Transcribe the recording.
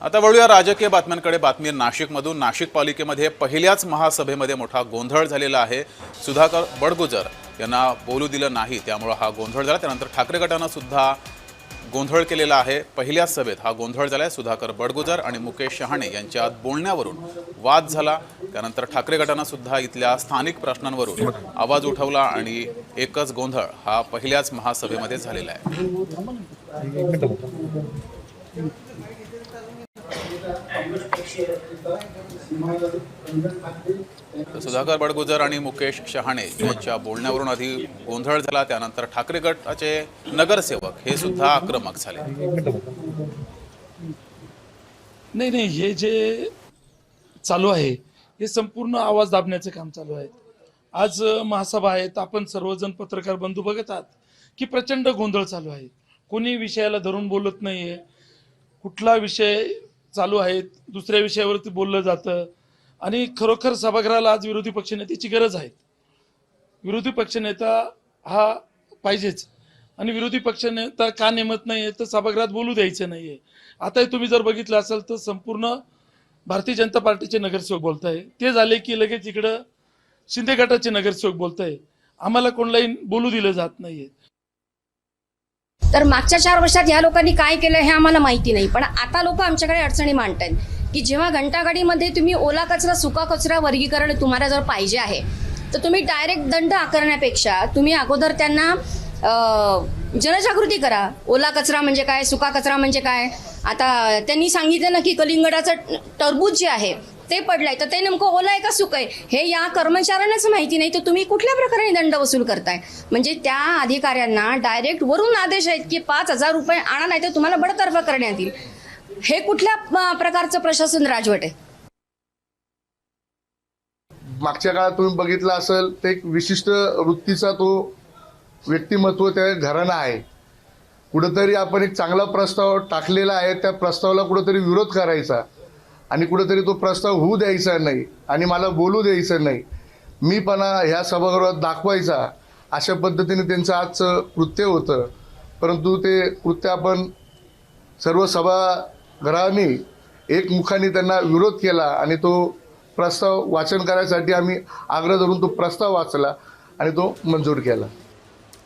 आता वळूया राजकीय बातम्यांकडे। बातमी नाशिकमधून। नाशिक पालिकेमध्ये पहिल्याच महासभेमध्ये मोठा गोंधळ झालेला आहे। सुधाकर बडगुजर यांना बोलू दिलं नाही, त्यामुळे हा गोंधळ झाला। त्यानंतर ठाकरे गटानं सुद्धा गोंधळ केलेला आहे। पहिल्याच सभेत हा गोंधळ झालाय। सुधाकर बडगुजर आणि मुकेश शहाणे यांच्यात बोलण्यावरून वाद झाला। त्यानंतर ठाकरे गटानं सुद्धा इथल्या स्थानिक प्रश्नांवरून आवाज उठवला आणि एकच गोंधळ हा पहिल्याच महासभेमध्ये झालेला आहे। सुधाकर बडगुजर आणि मुकेश शहाणे यांच्या बोलण्यावरून आधी गोंधळ झाला। त्यानंतर ठाकरे गटाचे नगरसेवक हे सुद्धा आक्रमक झाले। नाही, हे जे चालू आहे हे संपूर्ण आवाज दाबण्याचे काम चालू आहे। आज महासभा आहे, आपण सर्वजण पत्रकार बंधू बघत आहात की प्रचंड गोंधळ चालू आहे। कोणी विषयाला धरून बोलत नाहीये। कुठला विषय चालू आहे दुसऱ्या विषयावरती बोललं जातं आणि खरोखर सभागृहाला आज विरोधी पक्षनेत्याची गरज आहे। विरोधी पक्षनेता हा पाहिजेच आणि विरोधी पक्षनेता का नेमत नाही तर सभागृहात बोलू द्यायचं नाहीये। आता तुम्ही जर बघितलं असेल तर संपूर्ण भारतीय जनता पार्टीचे नगरसेवक बोलताय, ते झाले की लगेच इकडं शिंदे गटाचे नगरसेवक बोलताय, आम्हाला कोणालाही बोलू दिलं जात नाहीये। तर मागच्या 4 वर्षात ह्या लोकांनी काय केलं हे आम्हाला माहिती नाही, पण आता लोक आमच्याकडे अडचणी मांडतायत की जेव्हा घंटागाडीमध्ये तुम्ही ओला कचरा सुका कचरा वर्गीकरण तुम्हाला जर पाहिजे आहे तर तुम्ही डायरेक्ट दंड आकारण्यापेक्षा तुम्ही अगोदर त्यांना जनजागृती करा। ओला कचरा म्हणजे काय, सुका कचरा म्हणजे काय। आता त्यांनी सांगितलं ना की कलिंगडाचं टरबूज जे आहे ते पडलंय, तर ते नेमकं ओला आहे का सुकं आहे हे या कर्मचाऱ्यांनाच माहिती नाही, तर तुम्ही कुठल्या प्रकारे दंड वसूल करताय। म्हणजे त्या अधिकाऱ्यांना डायरेक्ट वरून आदेश आहेत की 5,000 रुपये आणा नाही तर तुम्हाला बडतर्फ करण्यात येईल। हे कुठल्या प्रकारचं प्रशासन राजवट आहे? मागच्या काळात तुम्ही बघितलं असेल ते एक विशिष्ट वृत्तीचा तो व्यक्तिमत्व त्या घराणा आहे। कुठेतरी आपण एक चांगला प्रस्ताव टाकलेला आहे, त्या प्रस्तावाला कुठेतरी विरोध करायचा आणि कुठेतरी तो प्रस्ताव होऊ द्यायचा नाही आणि मला बोलू द्यायचं नाही, मीपणा ह्या सभागृहात दाखवायचा, अशा पद्धतीने त्यांचं आजचं कृत्य होतं। परंतु ते कृत्य आपण सर्व सभागृहांनी एकमुखाने त्यांना विरोध केला आणि तो प्रस्ताव वाचन करायसाठी आम्ही आग्रह धरून तो प्रस्ताव वाचला आणि तो मंजूर केला।